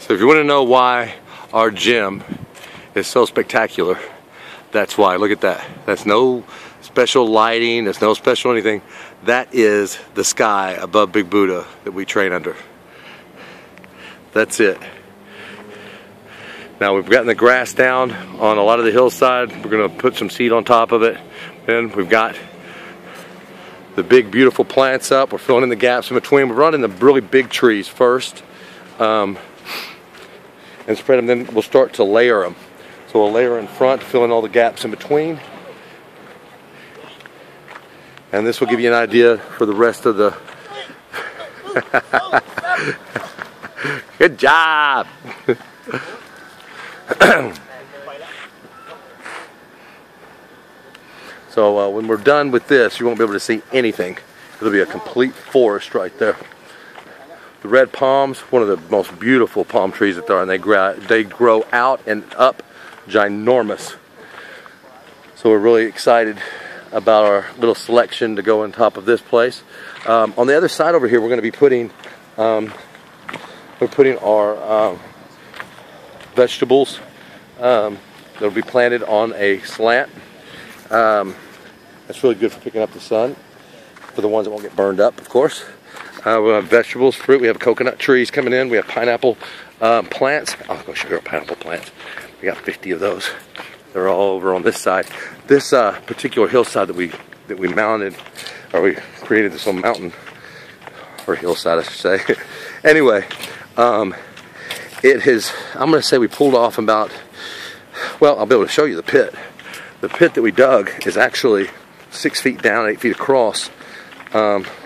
So if you want to know why our gym is so spectacular, that's why. Look at that. That's no special lighting, there's no special anything. That is the sky above Big Buddha that we train under. That's it. Now we've gotten the grass down on a lot of the hillside. We're going to put some seed on top of it. Then we've got the big beautiful plants up. We're filling in the gaps in between. We're running the really big trees first and spread them. Then we'll start to layer them. So we'll layer in front, fill in all the gaps in between. And this will give you an idea for the rest of the... Good job! So when we're done with this, you won't be able to see anything. It'll be a complete forest right there. The red palms, one of the most beautiful palm trees that there are, and they grow out and up ginormous. So we're really excited about our little selection to go on top of this place. On the other side over here, we're going to be putting our vegetables. They'll be planted on a slant. That's really good for picking up the sun, for the ones that won't get burned up, of course. We'll have vegetables, fruit. We have coconut trees coming in. We have pineapple plants. Oh, go sugar pineapple plants. We got 50 of those. They're all over on this side. This particular hillside that we mounted, or we created this little mountain, or hillside, I should say. Anyway, it has, I'm going to say we pulled off about, well, I'll be able to show you the pit. The pit that we dug is actually 6 feet down, 8 feet across,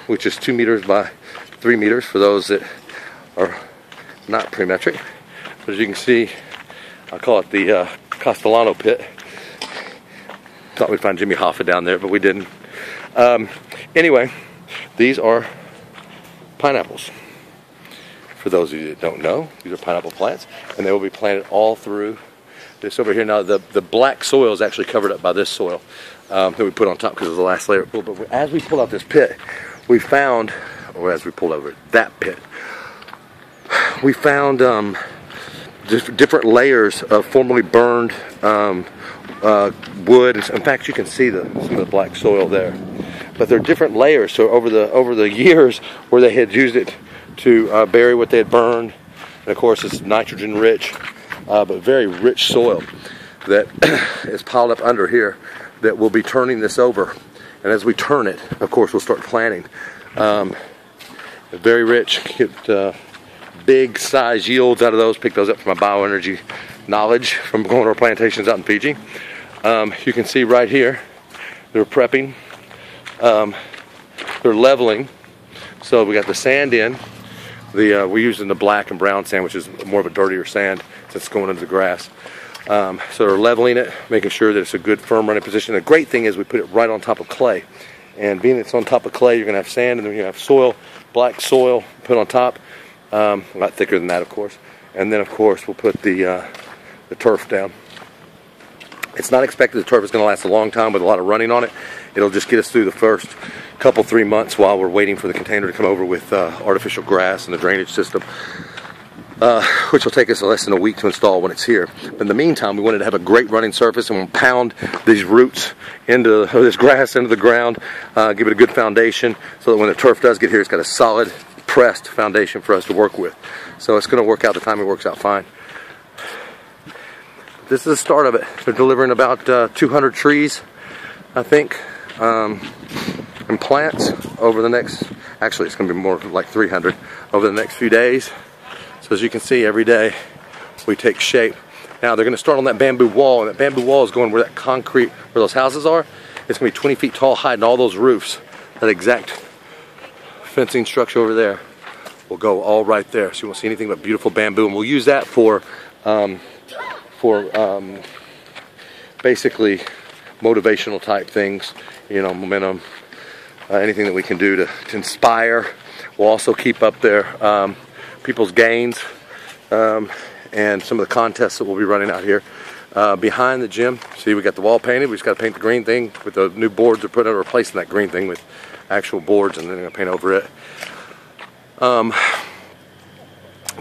which is 2 meters by 3 meters for those that are not pre-metric. But as you can see, I call it the Castellano pit. Thought we'd find Jimmy Hoffa down there, but we didn't. Anyway, these are pineapples. For those of you that don't know, these are pineapple plants, and they will be planted all through this over here. Now, the black soil is actually covered up by this soil that we put on top because of the last layer. But as we pulled out this pit, we found, or as we pulled over that pit, we found just different layers of formerly burned wood. In fact, you can see some of the black soil there. But they're different layers. So over the years where they had used it to bury what they had burned, and of course it's nitrogen rich, but very rich soil that is piled up under here that we'll be turning this over. And as we turn it, of course, we'll start planting. Very rich, get big size yields out of those. Pick those up from my bioenergy knowledge from going to our plantations out in Fiji. You can see right here, they're prepping. They're leveling. So we got the sand in. We're using the black and brown sand, which is more of a dirtier sand since it's going into the grass. So they're leveling it, making sure that it's a good firm running position. The great thing is we put it right on top of clay. And being it's on top of clay, you're going to have sand, and then you're going to have soil, black soil put on top. A lot thicker than that, of course. And then, of course, we'll put the turf down. It's not expected the turf is going to last a long time with a lot of running on it. It'll just get us through the first couple, 3 months while we're waiting for the container to come over with artificial grass and the drainage system, which will take us less than a week to install when it's here. But in the meantime, we wanted to have a great running surface, and we'll pound these roots into this grass into the ground, give it a good foundation, so that when the turf does get here, it's got a solid pressed foundation for us to work with. So it's going to work out. The timing works out fine. This is the start of it. They're delivering about 200 trees, I think, and plants over the next, actually it's going to be more like 300 over the next few days. So as you can see, every day we take shape. Now they're going to start on that bamboo wall, and that bamboo wall is going where that concrete, where those houses are. It's going to be 20 feet tall, hiding all those roofs. That exact fencing structure over there will go all right there. So you won't see anything but beautiful bamboo, and we'll use that for basically motivational type things, you know, momentum, anything that we can do to inspire. We'll also keep up there people's gains and some of the contests that we'll be running out here behind the gym. See, we got the wall painted. We just got to paint the green thing with the new boards. They're putting out, replacing that green thing with actual boards, and then they're going to paint over it.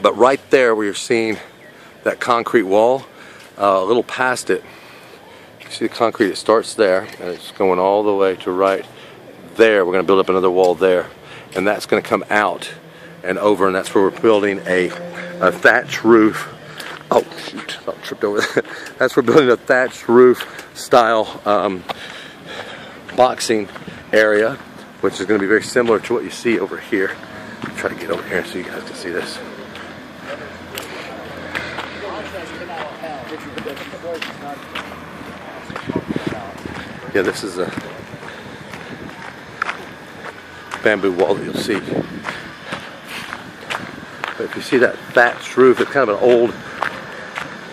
But right there where you're seeing that concrete wall, a little past it, you see the concrete, it starts there and it's going all the way to right there. We're going to build up another wall there, and that's going to come out and over, and that's where we're building a thatch roof. Oh shoot, I tripped over that. That's where we're building a thatched roof style boxing area, which is going to be very similar to what you see over here. I'll try to get over here so you guys can see this. Yeah, this is a bamboo wall that you'll see. But if you see that thatched roof, it's kind of an old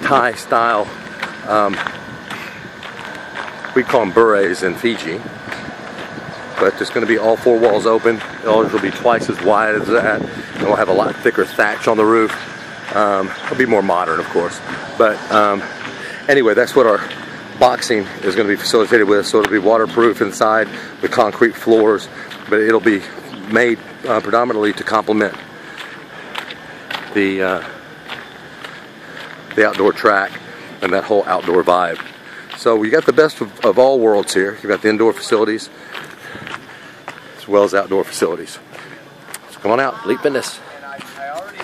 Thai style. We call them berets in Fiji. But there's going to be all 4 walls open. Ours will be twice as wide as that, and we'll have a lot thicker thatch on the roof. It'll be more modern, of course. But anyway, that's what our boxing is going to be facilitated with. So it'll be waterproof inside with concrete floors, but it'll be made predominantly to complement the outdoor track and that whole outdoor vibe. So we got the best of all worlds here. You've got the indoor facilities as well as outdoor facilities. So come on out, Elite Fitness.